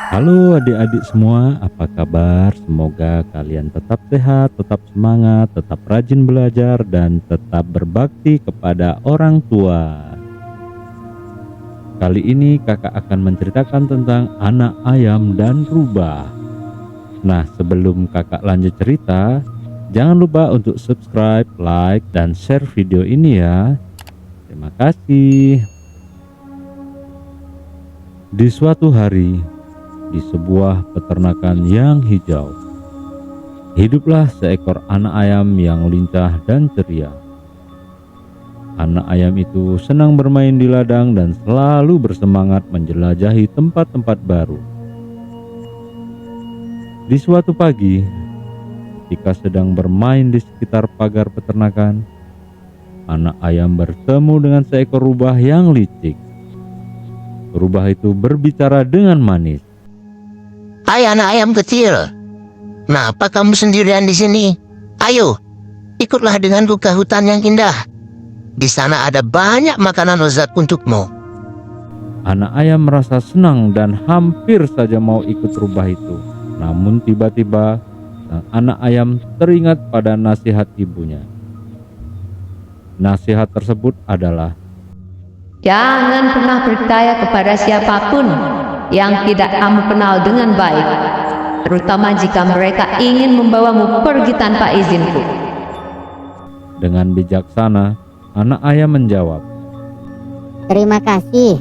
Halo adik-adik semua, apa kabar? Semoga kalian tetap sehat, tetap semangat, tetap rajin belajar, dan tetap berbakti kepada orang tua. Kali ini kakak akan menceritakan tentang anak ayam dan rubah. Nah, sebelum kakak lanjut cerita, jangan lupa untuk subscribe, like, dan share video ini ya. Terima kasih. Di suatu hari, di sebuah peternakan yang hijau, hiduplah seekor anak ayam yang lincah dan ceria. Anak ayam itu senang bermain di ladang dan selalu bersemangat menjelajahi tempat-tempat baru. Di suatu pagi, ketika sedang bermain di sekitar pagar peternakan, anak ayam bertemu dengan seekor rubah yang licik. Rubah itu berbicara dengan manis. Hai anak ayam kecil, kenapa kamu sendirian di sini? Ayo, ikutlah denganku ke hutan yang indah. Di sana ada banyak makanan lezat untukmu. Anak ayam merasa senang dan hampir saja mau ikut rubah itu. Namun tiba-tiba sang anak ayam teringat pada nasihat ibunya. Nasihat tersebut adalah, Jangan pernah percaya kepada siapapun yang tidak kamu kenal dengan baik, terutama jika mereka ingin membawamu pergi tanpa izinku. dengan bijaksana, anak ayam menjawab, Terima kasih,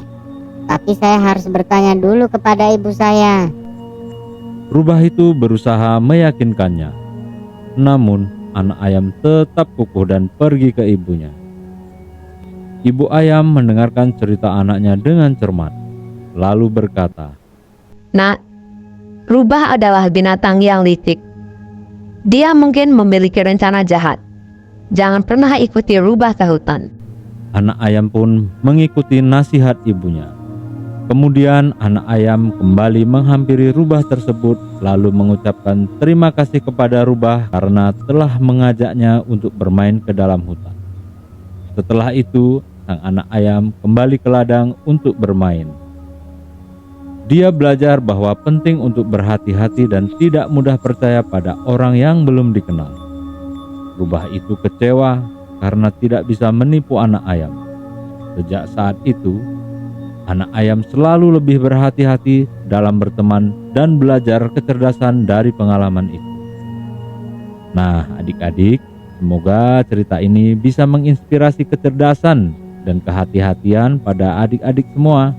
tapi saya harus bertanya dulu kepada ibu saya. Rubah itu berusaha meyakinkannya. Namun, anak ayam tetap kukuh dan pergi ke ibunya. Ibu ayam mendengarkan cerita anaknya dengan cermat, lalu berkata, Nah, rubah adalah binatang yang licik. Dia mungkin memiliki rencana jahat. Jangan pernah ikuti rubah ke hutan. Anak ayam pun mengikuti nasihat ibunya. Kemudian anak ayam kembali menghampiri rubah tersebut lalu mengucapkan terima kasih kepada rubah karena telah mengajaknya untuk bermain ke dalam hutan. Setelah itu, sang anak ayam kembali ke ladang untuk bermain. Dia belajar bahwa penting untuk berhati-hati dan tidak mudah percaya pada orang yang belum dikenal. Rubah itu kecewa karena tidak bisa menipu anak ayam. Sejak saat itu, anak ayam selalu lebih berhati-hati dalam berteman dan belajar kecerdasan dari pengalaman itu. Nah, adik-adik, semoga cerita ini bisa menginspirasi kecerdasan dan kehati-hatian pada adik-adik semua.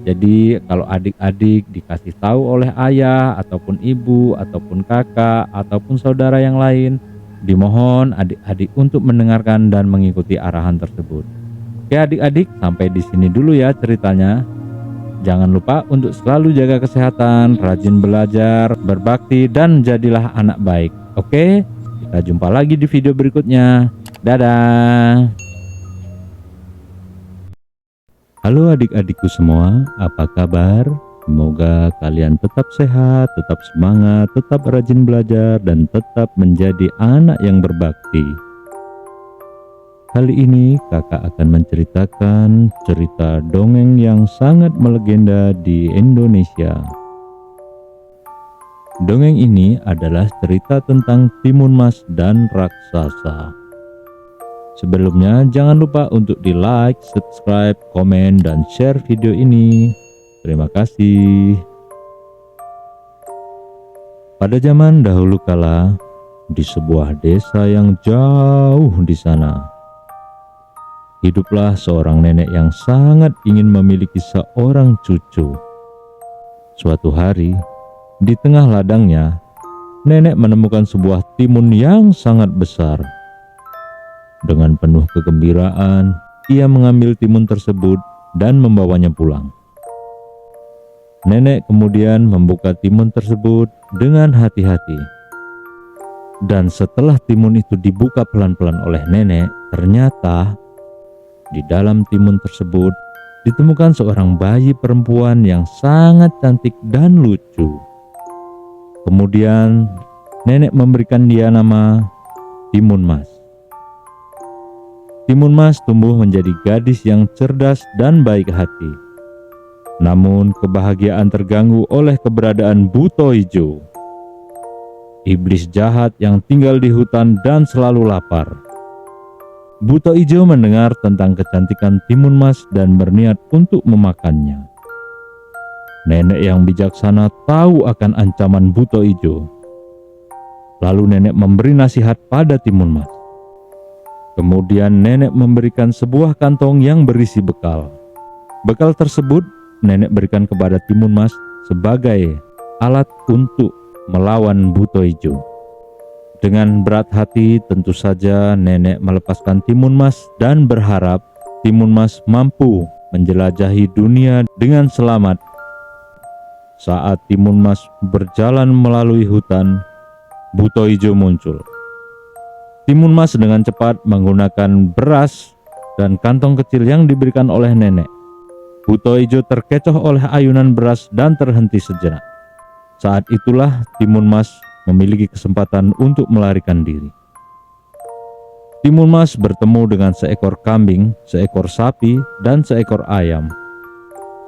Jadi, kalau adik-adik dikasih tahu oleh ayah ataupun ibu ataupun kakak ataupun saudara yang lain, dimohon adik-adik untuk mendengarkan dan mengikuti arahan tersebut. Oke adik-adik, sampai di sini dulu ya ceritanya. Jangan lupa untuk selalu jaga kesehatan, rajin belajar, berbakti, dan jadilah anak baik. Oke, kita jumpa lagi di video berikutnya. Dadah. Halo adik-adikku semua, apa kabar? Semoga kalian tetap sehat, tetap semangat, tetap rajin belajar, dan tetap menjadi anak yang berbakti. Kali ini kakak akan menceritakan cerita dongeng yang sangat melegenda di Indonesia. Dongeng ini adalah cerita tentang Timun Mas dan raksasa. Sebelumnya jangan lupa untuk di like, subscribe, komen, dan share video ini. Terima kasih. Pada zaman dahulu kala, di sebuah desa yang jauh di sana, hiduplah seorang nenek yang sangat ingin memiliki seorang cucu. Suatu hari, di tengah ladangnya, nenek menemukan sebuah timun yang sangat besar. Dengan penuh kegembiraan, ia mengambil timun tersebut dan membawanya pulang. Nenek kemudian membuka timun tersebut dengan hati-hati. Dan setelah timun itu dibuka pelan-pelan oleh nenek, ternyata di dalam timun tersebut ditemukan seorang bayi perempuan yang sangat cantik dan lucu. Kemudian nenek memberikan dia nama Timun Mas. Timun Mas tumbuh menjadi gadis yang cerdas dan baik hati. Namun kebahagiaan terganggu oleh keberadaan Buto Ijo, iblis jahat yang tinggal di hutan dan selalu lapar. Buto Ijo mendengar tentang kecantikan Timun Mas dan berniat untuk memakannya. Nenek yang bijaksana tahu akan ancaman Buto Ijo. Lalu nenek memberi nasihat pada Timun Mas. Kemudian nenek memberikan sebuah kantong yang berisi bekal. Bekal tersebut nenek berikan kepada Timun Mas sebagai alat untuk melawan Buto Ijo. Dengan berat hati tentu saja nenek melepaskan Timun Mas dan berharap Timun Mas mampu menjelajahi dunia dengan selamat. Saat Timun Mas berjalan melalui hutan, Buto Ijo muncul. Timun Mas dengan cepat menggunakan beras dan kantong kecil yang diberikan oleh nenek. Buto Ijo terkecoh oleh ayunan beras dan terhenti sejenak. Saat itulah Timun Mas memiliki kesempatan untuk melarikan diri. Timun Mas bertemu dengan seekor kambing, seekor sapi, dan seekor ayam.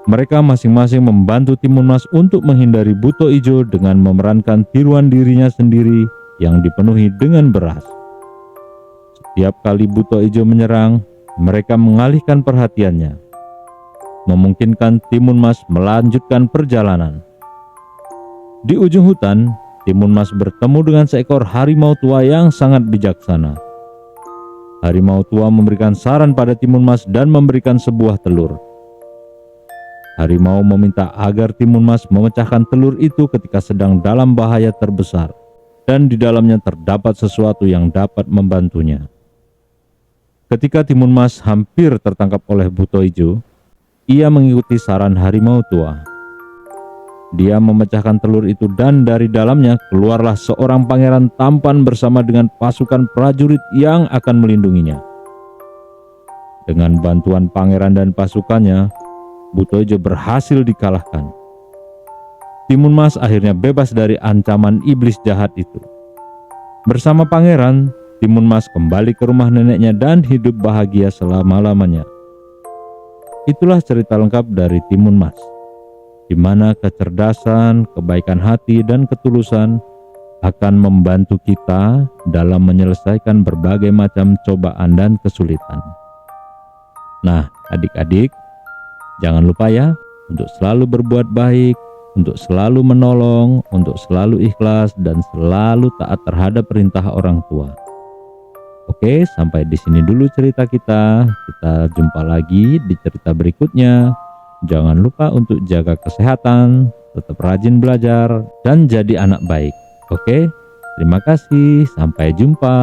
Mereka masing-masing membantu Timun Mas untuk menghindari Buto Ijo dengan memerankan tiruan dirinya sendiri yang dipenuhi dengan beras. Setiap kali Buto Ijo menyerang, mereka mengalihkan perhatiannya, memungkinkan Timun Mas melanjutkan perjalanan. Di ujung hutan, Timun Mas bertemu dengan seekor harimau tua yang sangat bijaksana. Harimau tua memberikan saran pada Timun Mas dan memberikan sebuah telur. Harimau meminta agar Timun Mas memecahkan telur itu ketika sedang dalam bahaya terbesar dan di dalamnya terdapat sesuatu yang dapat membantunya. Ketika Timun Mas hampir tertangkap oleh Buto Ijo, ia mengikuti saran harimau tua. Dia memecahkan telur itu dan dari dalamnya keluarlah seorang pangeran tampan bersama dengan pasukan prajurit yang akan melindunginya. Dengan bantuan pangeran dan pasukannya, Buto Ijo berhasil dikalahkan. Timun Mas akhirnya bebas dari ancaman iblis jahat itu. Bersama pangeran, Timun Mas kembali ke rumah neneknya dan hidup bahagia selama-lamanya. Itulah cerita lengkap dari Timun Mas, di mana kecerdasan, kebaikan hati, dan ketulusan akan membantu kita dalam menyelesaikan berbagai macam cobaan dan kesulitan. Nah, adik-adik, jangan lupa ya untuk selalu berbuat baik, untuk selalu menolong, untuk selalu ikhlas, dan selalu taat terhadap perintah orang tua. Oke, sampai di sini dulu cerita kita. Kita jumpa lagi di cerita berikutnya. Jangan lupa untuk jaga kesehatan, tetap rajin belajar, dan jadi anak baik. Oke, terima kasih. Sampai jumpa.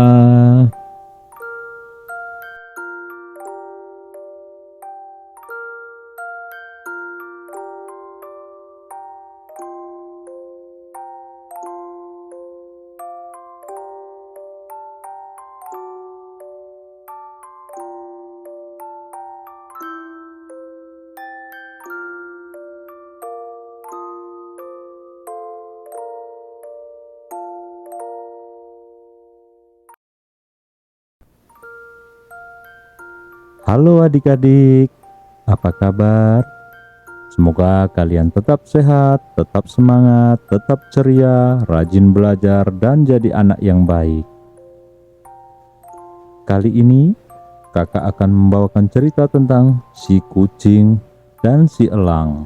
Halo adik-adik, apa kabar? Semoga kalian tetap sehat, tetap semangat, tetap ceria, rajin belajar, dan jadi anak yang baik. Kali ini, kakak akan membawakan cerita tentang si kucing dan si elang.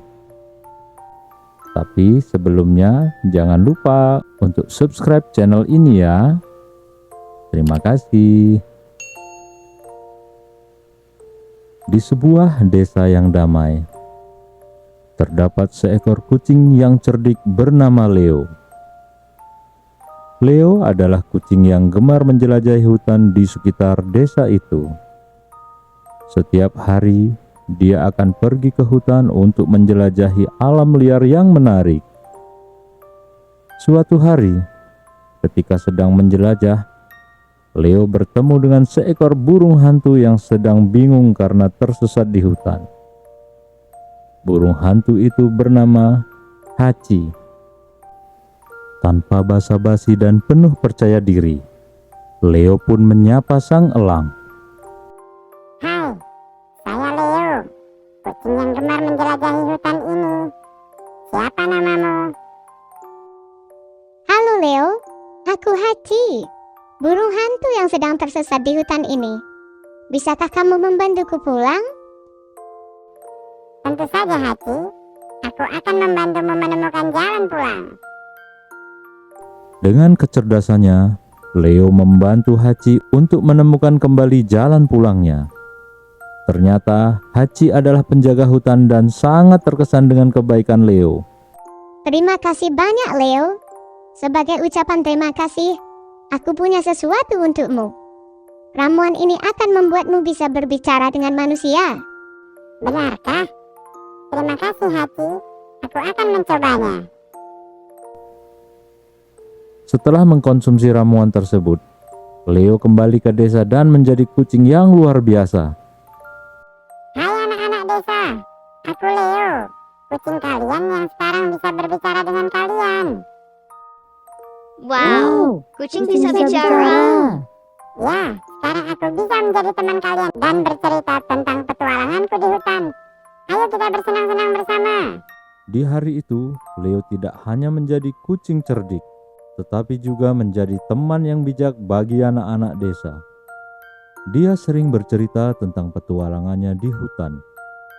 Tapi sebelumnya, jangan lupa untuk subscribe channel ini ya. Terima kasih. Di sebuah desa yang damai, terdapat seekor kucing yang cerdik bernama Leo. Leo adalah kucing yang gemar menjelajahi hutan di sekitar desa itu. Setiap hari, dia akan pergi ke hutan untuk menjelajahi alam liar yang menarik. Suatu hari, ketika sedang menjelajah, Leo bertemu dengan seekor burung hantu yang sedang bingung karena tersesat di hutan. Burung hantu itu bernama Hachi. Tanpa basa-basi dan penuh percaya diri, Leo pun menyapa sang elang. Hai, saya Leo, kucing yang gemar menjelajahi hutan ini. siapa namamu? Halo Leo, aku Hachi, burung hantu yang sedang tersesat di hutan ini. Bisakah kamu membantuku pulang? Tentu saja Hachi, aku akan membantumu menemukan jalan pulang. Dengan kecerdasannya, Leo membantu Hachi untuk menemukan kembali jalan pulangnya. Ternyata Hachi adalah penjaga hutan dan sangat terkesan dengan kebaikan Leo. Terima kasih banyak Leo. Sebagai ucapan terima kasih, aku punya sesuatu untukmu. Ramuan ini akan membuatmu bisa berbicara dengan manusia. Benarkah? Terima kasih Hachi, aku akan mencobanya. Setelah mengkonsumsi ramuan tersebut, Leo kembali ke desa dan menjadi kucing yang luar biasa. Hai anak-anak desa, aku Leo, kucing kalian yang sekarang bisa berbicara dengan kalian. Wow, kucing bisa bicara. Ya, sekarang aku bisa menjadi teman kalian dan bercerita tentang petualanganku di hutan. Ayo kita bersenang-senang bersama. Di hari itu, Leo tidak hanya menjadi kucing cerdik, tetapi juga menjadi teman yang bijak bagi anak-anak desa. Dia sering bercerita tentang petualangannya di hutan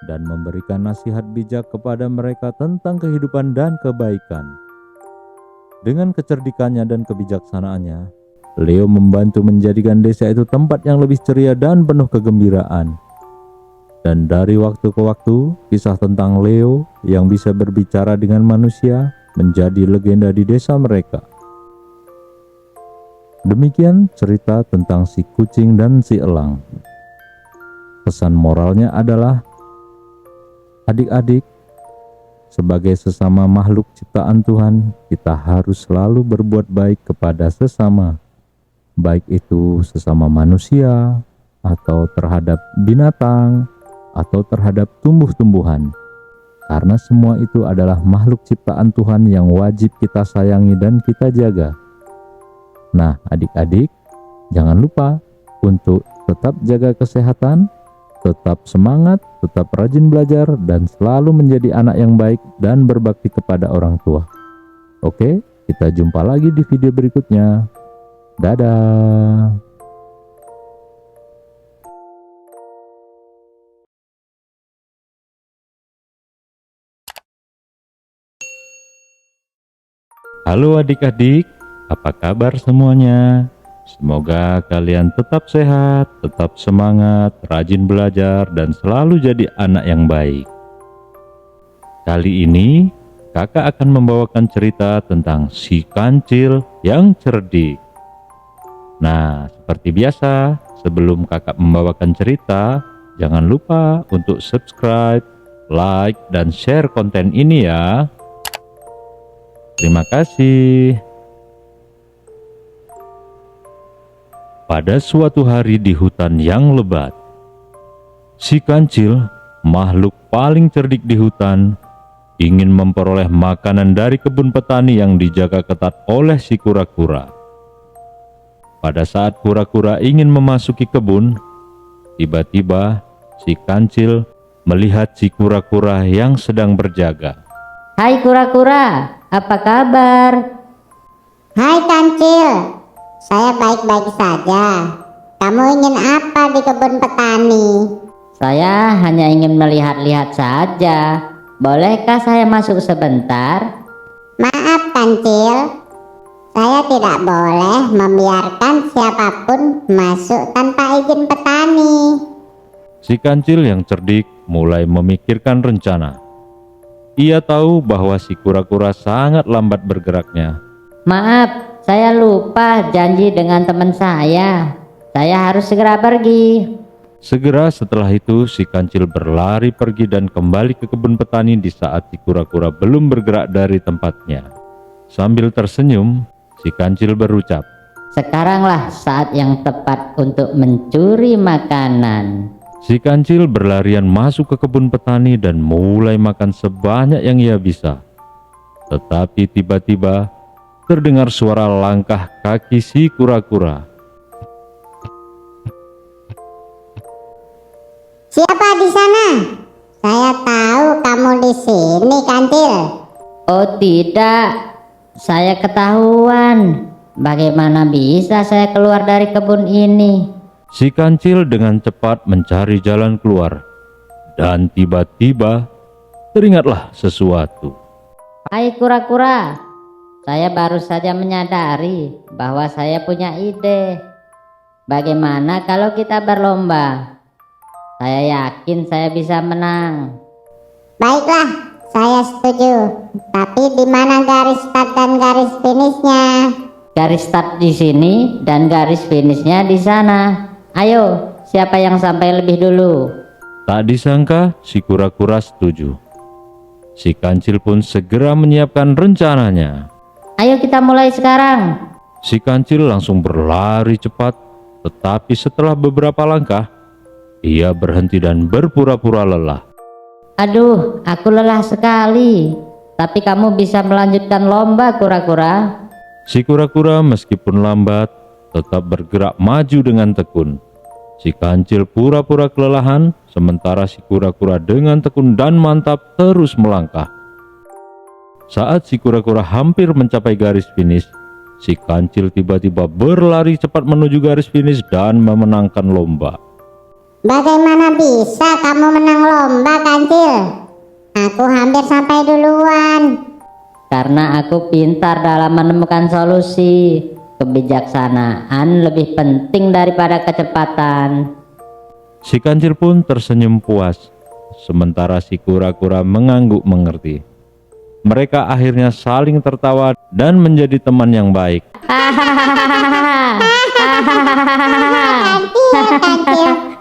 dan memberikan nasihat bijak kepada mereka tentang kehidupan dan kebaikan. Dengan kecerdikannya dan kebijaksanaannya, Leo membantu menjadikan desa itu tempat yang lebih ceria dan penuh kegembiraan. Dan dari waktu ke waktu, kisah tentang Leo yang bisa berbicara dengan manusia menjadi legenda di desa mereka. Demikian cerita tentang si kucing dan si elang. Pesan moralnya adalah, adik-adik, sebagai sesama makhluk ciptaan Tuhan, kita harus selalu berbuat baik kepada sesama, baik itu sesama manusia, atau terhadap binatang, atau terhadap tumbuh-tumbuhan. Karena semua itu adalah makhluk ciptaan Tuhan yang wajib kita sayangi dan kita jaga. Nah, adik-adik, jangan lupa untuk tetap jaga kesehatan, tetap semangat, tetap rajin belajar, dan selalu menjadi anak yang baik dan berbakti kepada orang tua. Oke, kita jumpa lagi di video berikutnya. Dadah. Halo adik-adik, apa kabar semuanya? Semoga kalian tetap sehat, tetap semangat, rajin belajar, dan selalu jadi anak yang baik. Kali ini, kakak akan membawakan cerita tentang si kancil yang cerdik. Nah, seperti biasa, sebelum kakak membawakan cerita, jangan lupa untuk subscribe, like, dan share konten ini ya. Terima kasih. Pada suatu hari di hutan yang lebat, si kancil, makhluk paling cerdik di hutan, ingin memperoleh makanan dari kebun petani yang dijaga ketat oleh si kura-kura. Pada saat kura-kura ingin memasuki kebun, tiba-tiba si kancil melihat si kura-kura yang sedang berjaga. Hai kura-kura, apa kabar? Hai kancil, saya baik-baik saja. Kamu ingin apa di kebun petani? Saya hanya ingin melihat-lihat saja. Bolehkah saya masuk sebentar? Maaf kancil, saya tidak boleh membiarkan siapapun masuk tanpa izin petani. Si kancil yang cerdik mulai memikirkan rencana. Ia tahu bahwa si kura-kura sangat lambat bergeraknya. Maaf, saya lupa janji dengan teman saya. Saya harus segera pergi. Segera setelah itu si kancil berlari pergi dan kembali ke kebun petani di saat si kura-kura belum bergerak dari tempatnya. Sambil tersenyum, si kancil berucap, Sekaranglah saat yang tepat untuk mencuri makanan. si kancil berlarian masuk ke kebun petani dan mulai makan sebanyak yang ia bisa. Tetapi tiba-tiba terdengar suara langkah kaki si kura-kura. Siapa di sana? Saya tahu kamu di sini kancil. Oh tidak, saya ketahuan. Bagaimana bisa saya keluar dari kebun ini? Si kancil dengan cepat mencari jalan keluar. Dan tiba-tiba teringatlah sesuatu. Hai kura-kura, saya baru saja menyadari bahwa saya punya ide. Bagaimana kalau kita berlomba? Saya yakin saya bisa menang. Baiklah, saya setuju. Tapi di mana garis start dan garis finishnya? Garis start di sini dan garis finishnya di sana. Ayo, siapa yang sampai lebih dulu? Tak disangka si kura-kura setuju. Si kancil pun segera menyiapkan rencananya. Ayo kita mulai sekarang. Si kancil langsung berlari cepat, tetapi setelah beberapa langkah, ia berhenti dan berpura-pura lelah. Aduh, aku lelah sekali. Tapi kamu bisa melanjutkan lomba kura-kura. Si kura-kura meskipun lambat, tetap bergerak maju dengan tekun. Si kancil pura-pura kelelahan, sementara si kura-kura dengan tekun dan mantap terus melangkah. Saat si kura-kura hampir mencapai garis finish, si kancil tiba-tiba berlari cepat menuju garis finish dan memenangkan lomba. Bagaimana bisa kamu menang lomba, Kancil? Aku hampir sampai duluan. Karena aku pintar dalam menemukan solusi. Kebijaksanaan lebih penting daripada kecepatan. Si kancil pun tersenyum puas, sementara si kura-kura mengangguk mengerti. Mereka akhirnya saling tertawa dan menjadi teman yang baik.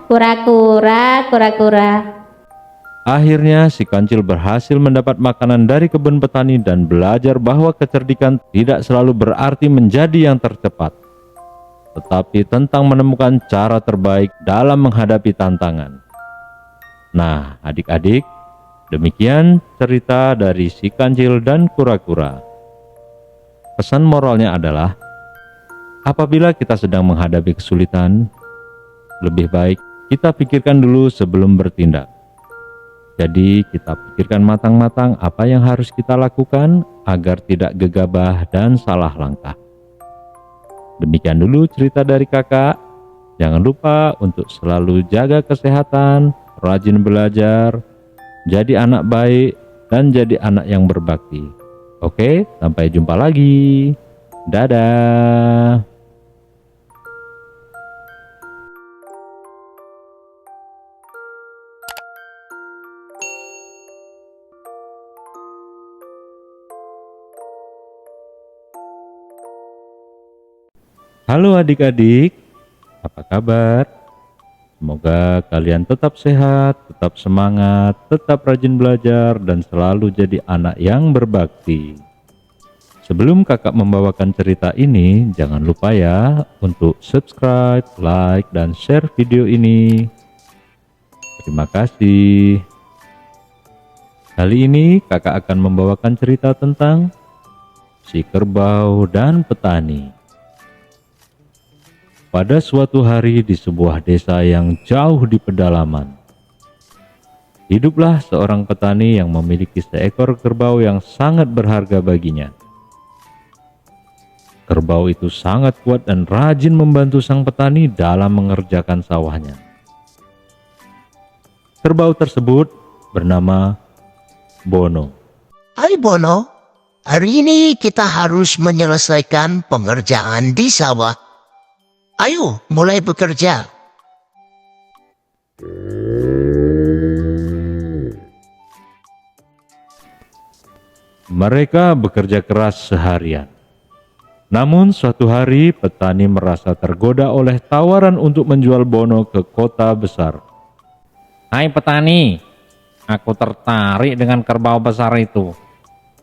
Kura-kura, kura-kura. Akhirnya si kancil berhasil mendapat makanan dari kebun petani dan belajar bahwa kecerdikan tidak selalu berarti menjadi yang tercepat, tetapi tentang menemukan cara terbaik dalam menghadapi tantangan. Nah, adik-adik, demikian cerita dari si kancil dan kura-kura. Pesan moralnya adalah, apabila kita sedang menghadapi kesulitan, lebih baik kita pikirkan dulu sebelum bertindak. Jadi kita pikirkan matang-matang apa yang harus kita lakukan agar tidak gegabah dan salah langkah. Demikian dulu cerita dari kakak. Jangan lupa untuk selalu jaga kesehatan, rajin belajar, jadi anak baik, dan jadi anak yang berbakti. Oke, sampai jumpa lagi. Dadah. Halo adik-adik, apa kabar? Semoga kalian tetap sehat, tetap semangat, tetap rajin belajar, dan selalu jadi anak yang berbakti. Sebelum kakak membawakan cerita ini, jangan lupa ya untuk subscribe, like, dan share video ini. Terima kasih. Kali ini kakak akan membawakan cerita tentang si kerbau dan petani. Pada suatu hari di sebuah desa yang jauh di pedalaman, hiduplah seorang petani yang memiliki seekor kerbau yang sangat berharga baginya. Kerbau itu sangat kuat dan rajin membantu sang petani dalam mengerjakan sawahnya. Kerbau tersebut bernama Bono. Hai Bono, hari ini kita harus menyelesaikan pengerjaan di sawah. Ayo, mulai bekerja. Mereka bekerja keras seharian. Namun suatu hari petani merasa tergoda oleh tawaran untuk menjual Bono ke kota besar. Hai petani, aku tertarik dengan kerbau besar itu.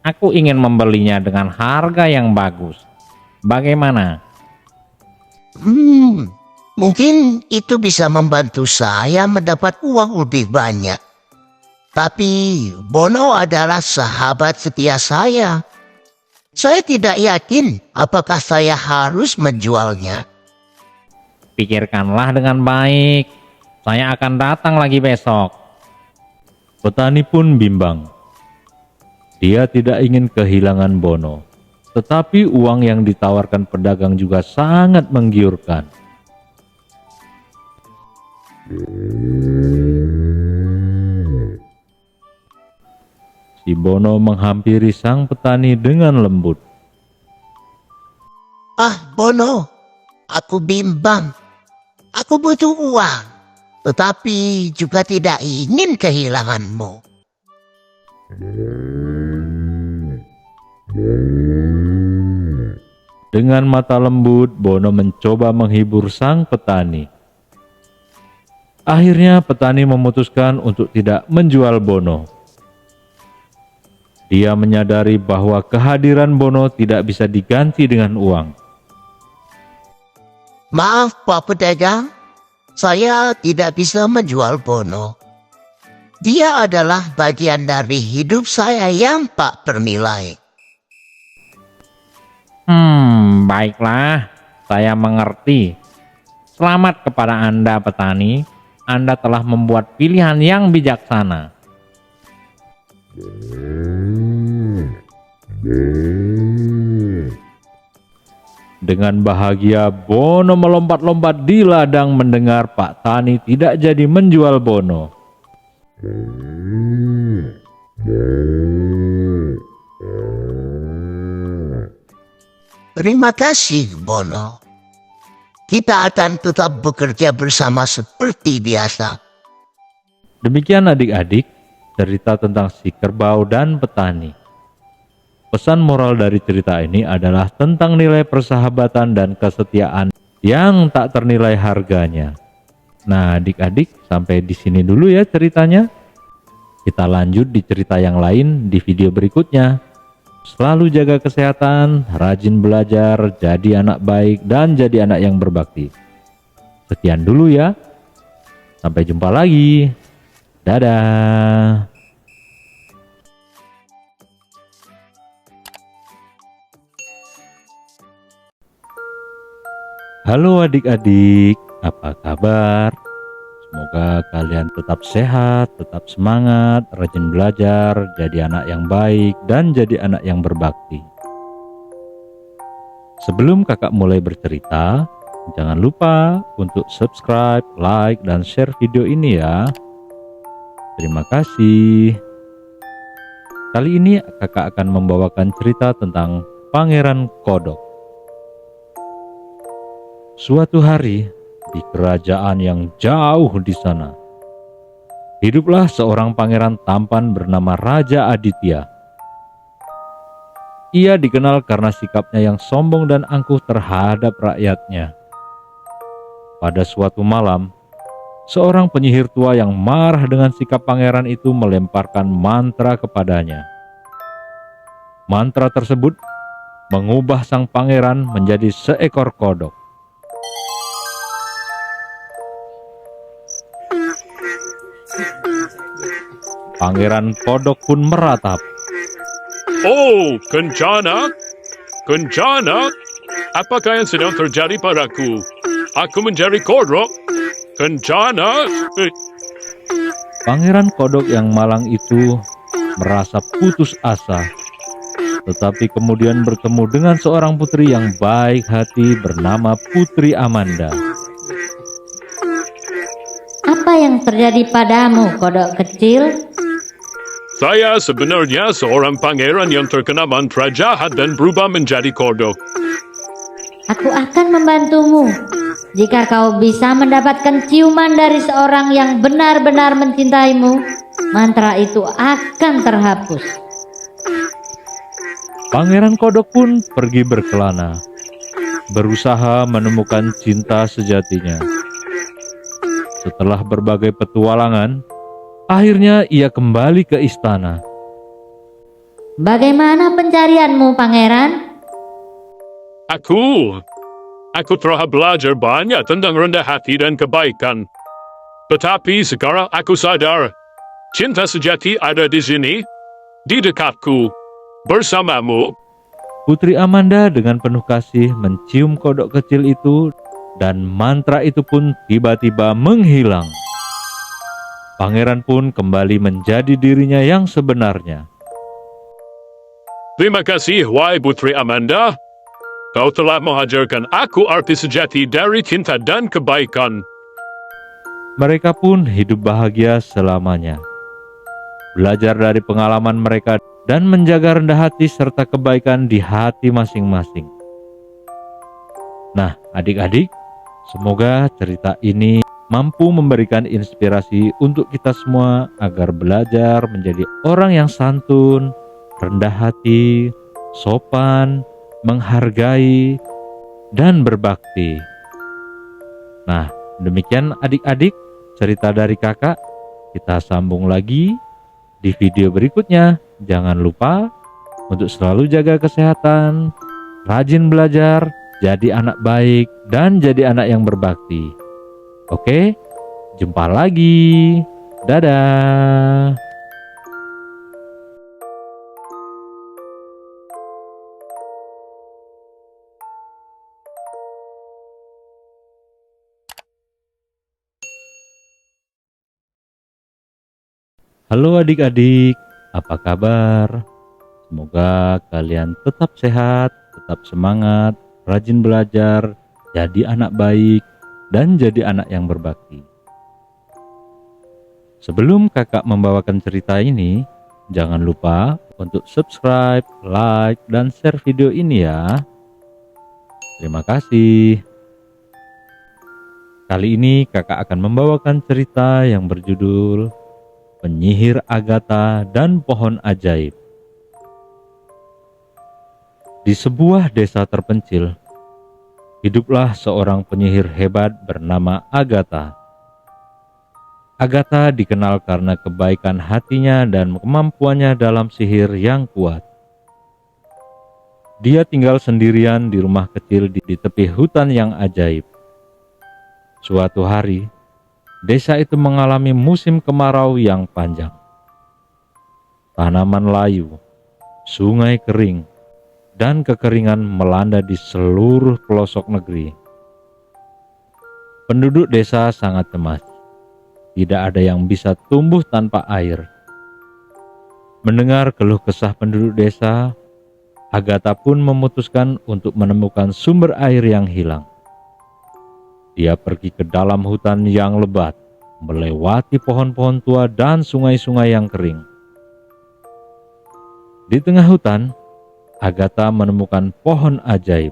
Aku ingin membelinya dengan harga yang bagus. Bagaimana? Mungkin itu bisa membantu saya mendapat uang lebih banyak. Tapi Bono adalah sahabat setia saya. Saya tidak yakin apakah saya harus menjualnya. Pikirkanlah dengan baik. Saya akan datang lagi besok. Petani pun bimbang. Dia tidak ingin kehilangan Bono, tetapi uang yang ditawarkan pedagang juga sangat menggiurkan. Si Bono menghampiri sang petani dengan lembut. Ah, Bono, aku bimbang. Aku butuh uang, tetapi juga tidak ingin kehilanganmu. Dengan mata lembut, Bono mencoba menghibur sang petani. Akhirnya petani memutuskan untuk tidak menjual Bono. Dia menyadari bahwa kehadiran Bono tidak bisa diganti dengan uang. Maaf Pak Pedagang, saya tidak bisa menjual Bono. Dia adalah bagian dari hidup saya yang tak bernilai. Baiklah, saya mengerti. Selamat kepada Anda petani, Anda telah membuat pilihan yang bijaksana. Dengan bahagia, Bono melompat-lompat di ladang mendengar Pak Tani tidak jadi menjual Bono. Terima kasih, Bono. Kita akan tetap bekerja bersama seperti biasa. Demikian adik-adik, cerita tentang si kerbau dan petani. Pesan moral dari cerita ini adalah tentang nilai persahabatan dan kesetiaan yang tak ternilai harganya. Nah, adik-adik, sampai di sini dulu ya ceritanya. Kita lanjut di cerita yang lain di video berikutnya. Selalu jaga kesehatan, rajin belajar, jadi anak baik, dan jadi anak yang berbakti. Sekian dulu ya. Sampai jumpa lagi. Dadah. Halo adik-adik, apa kabar? Semoga kalian tetap sehat, tetap semangat, rajin belajar, jadi anak yang baik, dan jadi anak yang berbakti. Sebelum kakak mulai bercerita, jangan lupa untuk subscribe, like, dan share video ini ya. Terima kasih. Kali ini kakak akan membawakan cerita tentang Pangeran Kodok. Suatu hari, di kerajaan yang jauh di sana, hiduplah seorang pangeran tampan bernama Raja Aditya. Ia dikenal karena sikapnya yang sombong dan angkuh terhadap rakyatnya. Pada suatu malam, seorang penyihir tua yang marah dengan sikap pangeran itu melemparkan mantra kepadanya. Mantra tersebut mengubah sang pangeran menjadi seekor kodok. Pangeran Kodok pun meratap. Oh, Kencana? Kencana? Apakah yang sedang terjadi padaku? Aku menjadi kodok? Kencana? Pangeran Kodok yang malang itu merasa putus asa, tetapi kemudian bertemu dengan seorang putri yang baik hati bernama Putri Amanda. Apa yang terjadi padamu, kodok kecil? Saya sebenarnya seorang pangeran yang terkena mantra jahat dan berubah menjadi kodok. Aku akan membantumu. Jika kau bisa mendapatkan ciuman dari seorang yang benar-benar mencintaimu, mantra itu akan terhapus. Pangeran Kodok pun pergi berkelana, berusaha menemukan cinta sejatinya. Setelah berbagai petualangan, akhirnya ia kembali ke istana. Bagaimana pencarianmu, pangeran? Aku telah belajar banyak tentang rendah hati dan kebaikan. Tetapi sekarang aku sadar, cinta sejati ada di sini, di dekatku, bersamamu. Putri Amanda dengan penuh kasih mencium kodok kecil itu, dan mantra itu pun tiba-tiba menghilang. Pangeran pun kembali menjadi dirinya yang sebenarnya. Terima kasih, wahai Putri Amanda. Kau telah mengajarkan aku arti sejati dari cinta dan kebaikan. Mereka pun hidup bahagia selamanya. Belajar dari pengalaman mereka dan menjaga rendah hati serta kebaikan di hati masing-masing. Nah, adik-adik, semoga cerita ini mampu memberikan inspirasi untuk kita semua agar belajar menjadi orang yang santun, rendah hati, sopan, menghargai, dan berbakti. Nah, demikian adik-adik cerita dari kakak. Kita sambung lagi di video berikutnya. Jangan lupa untuk selalu jaga kesehatan, rajin belajar, jadi anak baik, dan jadi anak yang berbakti. Oke, jumpa lagi. Dadah. Halo adik-adik, apa kabar? Semoga kalian tetap sehat, tetap semangat, rajin belajar, jadi anak baik, dan jadi anak yang berbakti. Sebelum kakak membawakan cerita ini, jangan lupa untuk subscribe, like, dan share video ini ya. Terima kasih. Kali ini kakak akan membawakan cerita yang berjudul Penyihir Agatha dan Pohon Ajaib. Di sebuah desa terpencil, hiduplah seorang penyihir hebat bernama Agatha. Agatha dikenal karena kebaikan hatinya dan kemampuannya dalam sihir yang kuat. Dia tinggal sendirian di rumah kecil di tepi hutan yang ajaib. Suatu hari, desa itu mengalami musim kemarau yang panjang. Tanaman layu, sungai kering, dan kekeringan melanda di seluruh pelosok negeri. Penduduk desa sangat cemas. Tidak ada yang bisa tumbuh tanpa air. Mendengar keluh kesah penduduk desa, Agatha pun memutuskan untuk menemukan sumber air yang hilang. Dia pergi ke dalam hutan yang lebat, melewati pohon-pohon tua dan sungai-sungai yang kering. Di tengah hutan, Agatha menemukan pohon ajaib,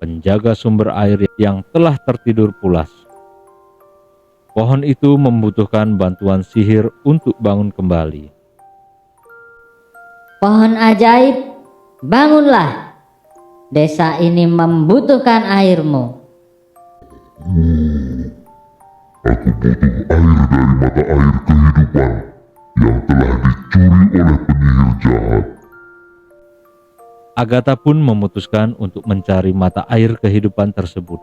penjaga sumber air yang telah tertidur pulas. Pohon itu membutuhkan bantuan sihir untuk bangun kembali. Pohon ajaib, bangunlah. Desa ini membutuhkan airmu. Aku butuh air dari mata air kehidupan yang telah dicuri oleh penyihir jahat. Agatha pun memutuskan untuk mencari mata air kehidupan tersebut.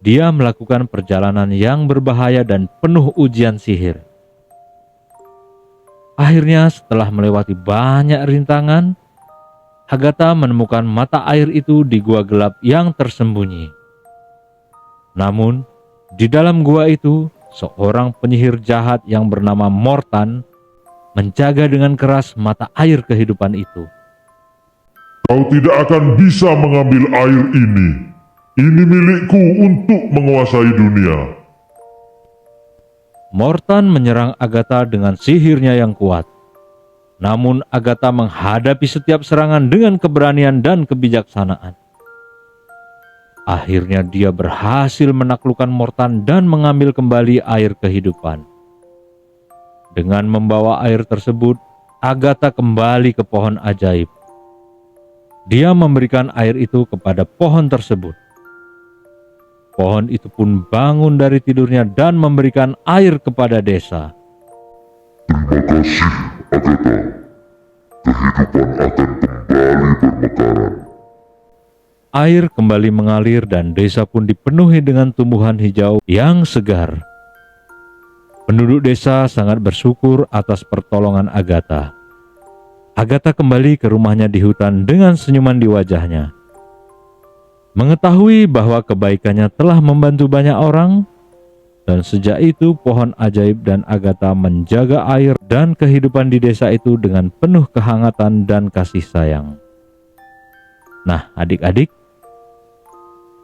Dia melakukan perjalanan yang berbahaya dan penuh ujian sihir. Akhirnya setelah melewati banyak rintangan, Agatha menemukan mata air itu di gua gelap yang tersembunyi. Namun, di dalam gua itu, seorang penyihir jahat yang bernama Mortan menjaga dengan keras mata air kehidupan itu. Kau tidak akan bisa mengambil air ini. Ini milikku untuk menguasai dunia. Mortan menyerang Agatha dengan sihirnya yang kuat. Namun Agatha menghadapi setiap serangan dengan keberanian dan kebijaksanaan. Akhirnya dia berhasil menaklukkan Mortan dan mengambil kembali air kehidupan. Dengan membawa air tersebut, Agatha kembali ke pohon ajaib. Dia memberikan air itu kepada pohon tersebut. Pohon itu pun bangun dari tidurnya dan memberikan air kepada desa. Terima kasih, Agatha. Kehidupan akan kembali bermekaran. Air kembali mengalir dan desa pun dipenuhi dengan tumbuhan hijau yang segar. Penduduk desa sangat bersyukur atas pertolongan Agatha. Agatha kembali ke rumahnya di hutan dengan senyuman di wajahnya. Mengetahui bahwa kebaikannya telah membantu banyak orang, Dan sejak itu pohon ajaib dan Agatha menjaga air dan kehidupan di desa itu dengan penuh kehangatan dan kasih sayang. Nah, adik-adik,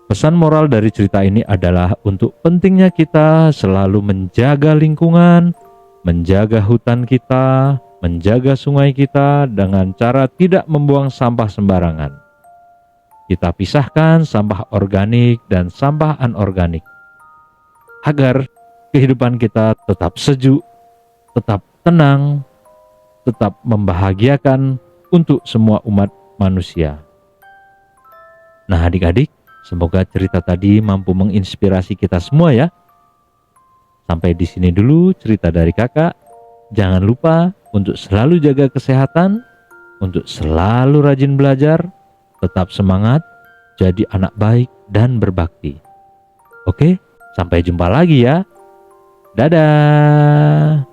pesan moral dari cerita ini adalah untuk pentingnya kita selalu menjaga lingkungan, menjaga hutan kita, menjaga sungai kita dengan cara tidak membuang sampah sembarangan. Kita pisahkan sampah organik dan sampah anorganik, agar kehidupan kita tetap sejuk, tetap tenang, tetap membahagiakan untuk semua umat manusia. Nah adik-adik, semoga cerita tadi mampu menginspirasi kita semua ya. Sampai di sini dulu cerita dari kakak. Jangan lupa untuk selalu jaga kesehatan, untuk selalu rajin belajar, tetap semangat, jadi anak baik dan berbakti. Oke, sampai jumpa lagi ya. Dadah.